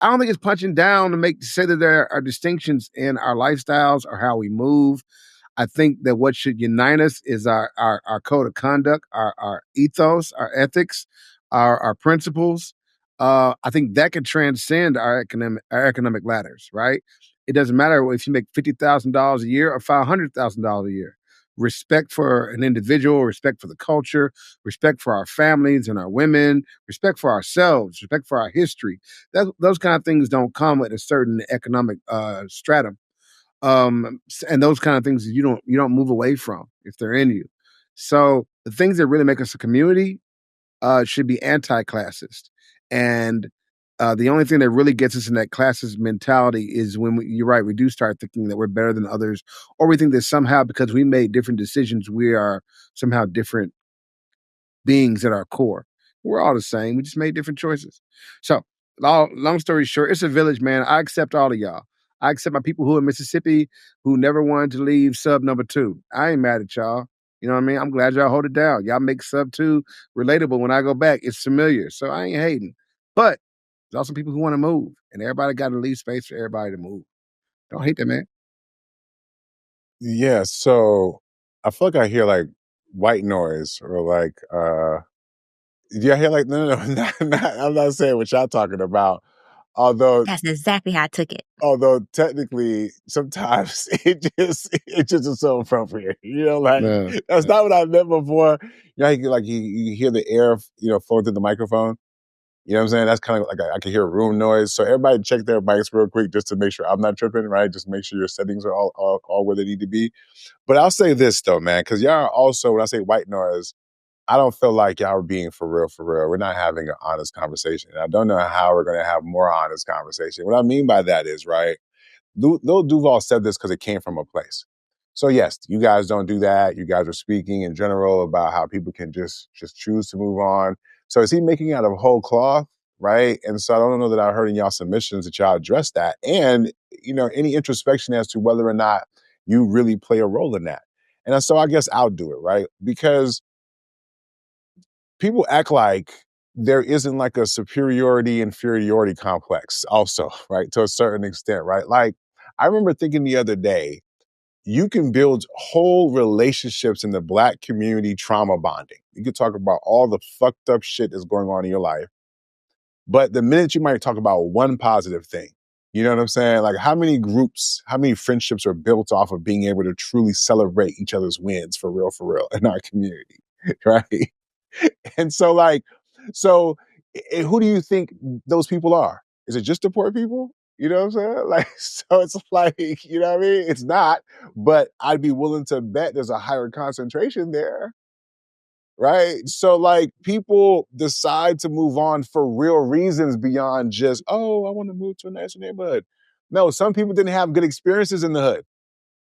I don't think it's punching down to say that there are distinctions in our lifestyles or how we move. I think that what should unite us is our code of conduct, our ethos, our ethics, our principles. I think that could transcend our economic ladders, right? It doesn't matter if you make $50,000 a year or $500,000 a year. Respect for an individual, respect for the culture, respect for our families and our women, respect for ourselves, respect for our history. Those kind of things don't come at a certain economic stratum, and those kind of things you don't move away from if they're in you. So the things that really make us a community should be anti-classist, and the only thing that really gets us in that classist mentality is when you're right, we do start thinking that we're better than others, or we think that somehow because we made different decisions, we are somehow different beings at our core. We're all the same. We just made different choices. So, long story short, it's a village, man. I accept all of y'all. I accept my people who in Mississippi who never wanted to leave sub number two. I ain't mad at y'all. You know what I mean? I'm glad y'all hold it down. Y'all make sub two relatable when I go back. It's familiar. So I ain't hating. But there's also people who want to move, and everybody got to leave space for everybody to move. Don't hate that, man. Yeah, so I feel like I hear like white noise or like yeah, I hear like no, I'm not saying what y'all talking about. Although That's exactly how I took it. although technically sometimes it just is so appropriate. Like Yeah. that's not what I meant before. You hear the air, flowing through the microphone. You know what I'm saying? That's kind of like I can hear room noise. So everybody check their mics real quick just to make sure I'm not tripping, right? Just make sure your settings are all where they need to be. But I'll say this though, man, because y'all are also, when I say white noise, I don't feel like y'all are being for real, for real. We're not having an honest conversation. And I don't know how we're going to have more honest conversation. What I mean by that is, right, Lil Duval said this because it came from a place. So yes, you guys don't do that. You guys are speaking in general about how people can just choose to move on. So is he making out of whole cloth, right? And so I don't know that I heard in y'all submissions that y'all address that, and any introspection as to whether or not you really play a role in that. And so I guess I'll do it, right? Because people act like there isn't like a superiority inferiority complex also, right? To a certain extent, right? Like I remember thinking the other day, you can build whole relationships in the Black community trauma bonding. You could talk about all the fucked up shit that's going on in your life. But the minute you might talk about one positive thing, you know what I'm saying? Like how many groups, how many friendships are built off of being able to truly celebrate each other's wins for real in our community, right? And so who do you think those people are? Is it just the poor people? You know what I'm saying? Like, so it's like, you know what I mean? It's not, but I'd be willing to bet there's a higher concentration there, right? So like people decide to move on for real reasons beyond just, oh, I want to move to a nicer neighborhood. No, some people didn't have good experiences in the hood.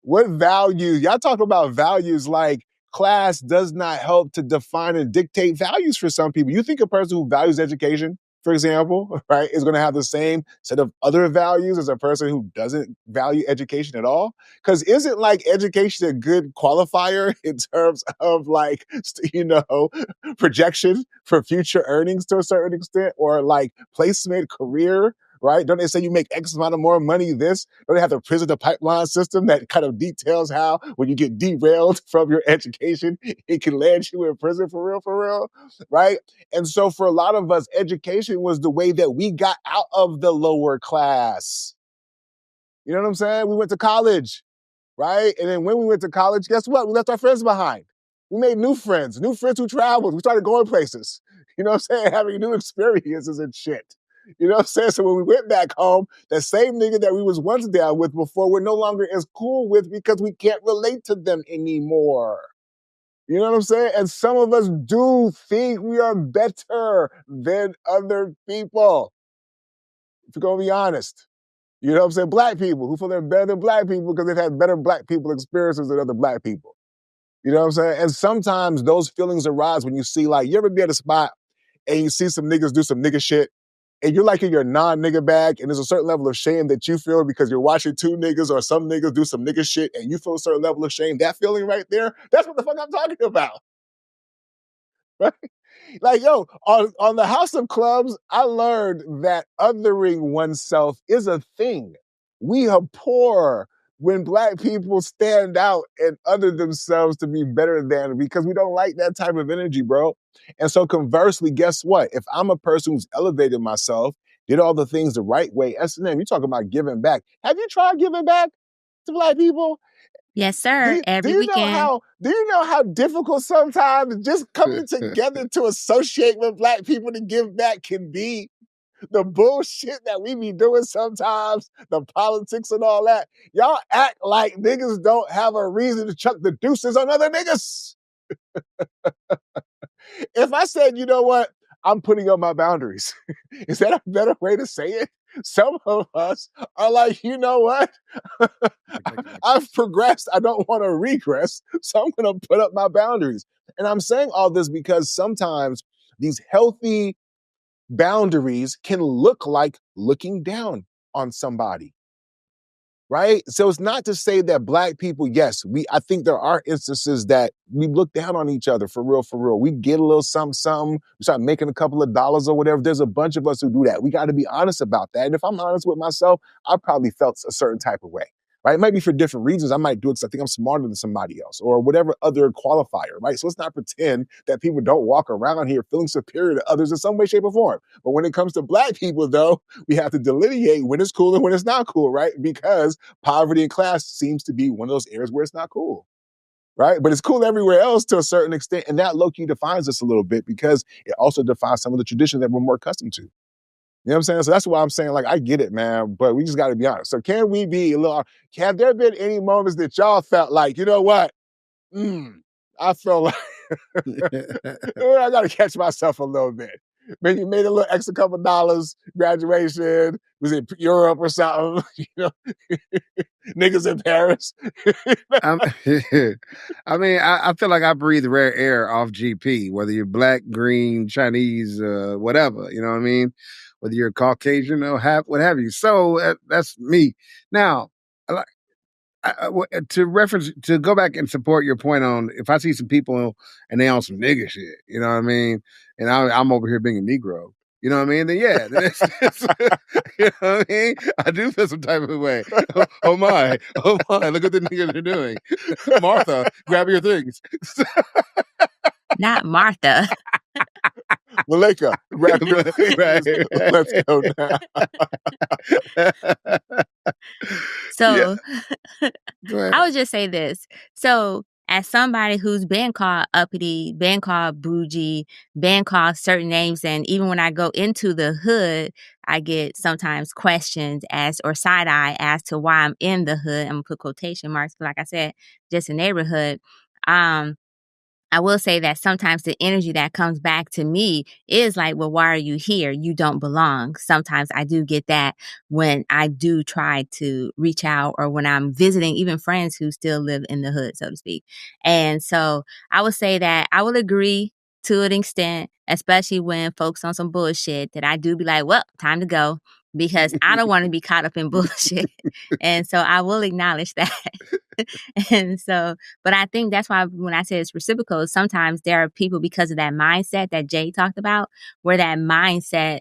What values? Y'all talk about values like class does not help to define and dictate values for some people. You think a person who values education, for example, right, is going to have the same set of other values as a person who doesn't value education at all? Because isn't like education a good qualifier in terms of like, projection for future earnings to a certain extent, or like placement, career, right? Don't they say you make X amount of more money this? Don't they have the prison the pipeline system that kind of details how when you get derailed from your education, it can land you in prison for real, right? And so for a lot of us, education was the way that we got out of the lower class. You know what I'm saying? We went to college, right? And then when we went to college, guess what? We left our friends behind. We made new friends who traveled. We started going places. You know what I'm saying? Having new experiences and shit. You know what I'm saying? So when we went back home, that same nigga that we was once down with before, we're no longer as cool with because we can't relate to them anymore. You know what I'm saying? And some of us do think we are better than other people. If you're gonna be honest. You know what I'm saying? Black people who feel they're better than black people because they've had better black people experiences than other black people. You know what I'm saying? And sometimes those feelings arise when you see, like, you ever be at a spot and you see some niggas do some nigga shit and you're like in your non-nigga bag and there's a certain level of shame that you feel because you're watching two niggas or some niggas do some nigga shit and you feel a certain level of shame. That feeling right there, that's what the fuck I'm talking about. Right? Like, yo, on the House of Clubs, I learned that othering oneself is a thing. We abhor when Black people stand out and other themselves to be better than, because we don't like that type of energy, bro. And so conversely, guess what? If I'm a person who's elevated myself, did all the things the right way, S&M, you talk about giving back. Have you tried giving back to Black people? Yes, sir. Every weekend. Do you know how difficult sometimes just coming together to associate with Black people to give back can be? The bullshit that we be doing sometimes, the politics and all that. Y'all act like niggas don't have a reason to chuck the deuces on other niggas. If I said, you know what, I'm putting up my boundaries, is that a better way to say it? Some of us are like, you know what? I've progressed. I don't want to regress. So I'm going to put up my boundaries. And I'm saying all this because sometimes these healthy boundaries can look like looking down on somebody. Right? So it's not to say that Black people, yes, I think there are instances that we look down on each other for real, for real. We get a little something, we start making a couple of dollars or whatever. There's a bunch of us who do that. We got to be honest about that. And if I'm honest with myself, I probably felt a certain type of way. Right? It might be for different reasons. I might do it because I think I'm smarter than somebody else or whatever other qualifier, right? So let's not pretend that people don't walk around here feeling superior to others in some way, shape, or form. But when it comes to Black people, though, we have to delineate when it's cool and when it's not cool, right? Because poverty and class seems to be one of those areas where it's not cool, right? But it's cool everywhere else to a certain extent. And that low-key defines us a little bit because it also defines some of the traditions that we're more accustomed to. You know what I'm saying? So that's why I'm saying, like, I get it, man, but we just got to be honest. So can we be a little, have there been any moments that y'all felt like, you know what? I felt like, I got to catch myself a little bit. Maybe made a little extra couple dollars, graduation, was in Europe or something, you know, niggas in Paris. I mean, I feel like I breathe rare air off GP, whether you're Black, green, Chinese, whatever, you know what I mean? Whether you're Caucasian or what have you. So that's me. Now, to go back and support your point on, if I see some people and they on some nigga shit, you know what I mean? And I'm over here being a Negro, you know what I mean? Then yeah, you know what I mean? I do feel some type of way. Oh my, look at the niggas they're doing. Martha, grab your things. Not Martha. Malika, grab your things. Right. Let's go now. So I would just say this. So as somebody who's been called uppity, been called bougie, been called certain names, and even when I go into the hood, I get sometimes questions or side eye as to why I'm in the hood. I'm gonna put quotation marks, but like I said, just a neighborhood. I will say that sometimes the energy that comes back to me is like, well, why are you here? You don't belong. Sometimes I do get that when I do try to reach out or when I'm visiting even friends who still live in the hood, so to speak. And so I would say that I would agree to an extent, especially when folks on some bullshit, that I do be like, well, time to go, because I don't want to be caught up in bullshit. And so I will acknowledge that. And so, but I think that's why when I say it's reciprocal, sometimes there are people, because of that mindset that Jay talked about, where that mindset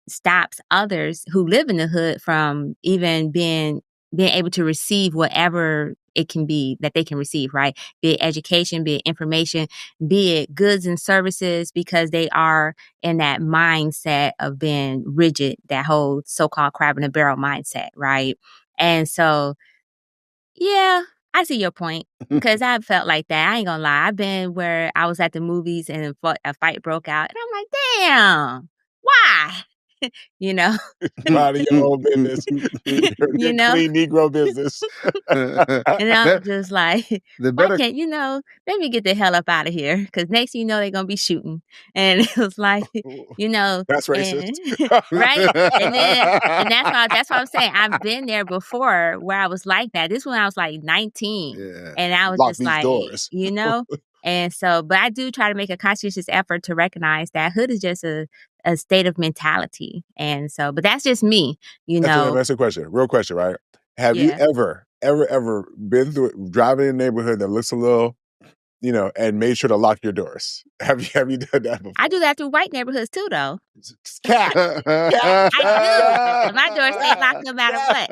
stops others who live in the hood from even being able to receive whatever it can be that they can receive, right? Be it education, be it information, be it goods and services, because they are in that mindset of being rigid, that whole so-called crab in a barrel mindset, right? And so, yeah, I see your point, because I felt like that. I ain't gonna lie. I've been where I was at the movies and a fight broke out, and I'm like, damn, why? You know? Mind your own business. Your clean Negro business. And I'm just like, why can't, let me get the hell up out of here, because next thing you know, they're going to be shooting. And it was like, That's racist. Right? And that's what I'm saying. I've been there before where I was like that. This when I was like 19. Yeah. And I was Lock just these like, doors. And so, but I do try to make a conscientious effort to recognize that hood is just a state of mentality. And so, but that's just me, That's a question. Real question, right? Have you ever been through driving in a neighborhood that looks a little and made sure to lock your doors. Have you done that before? I do that through white neighborhoods too, though. Cat. I do. My doors stay locked no matter what.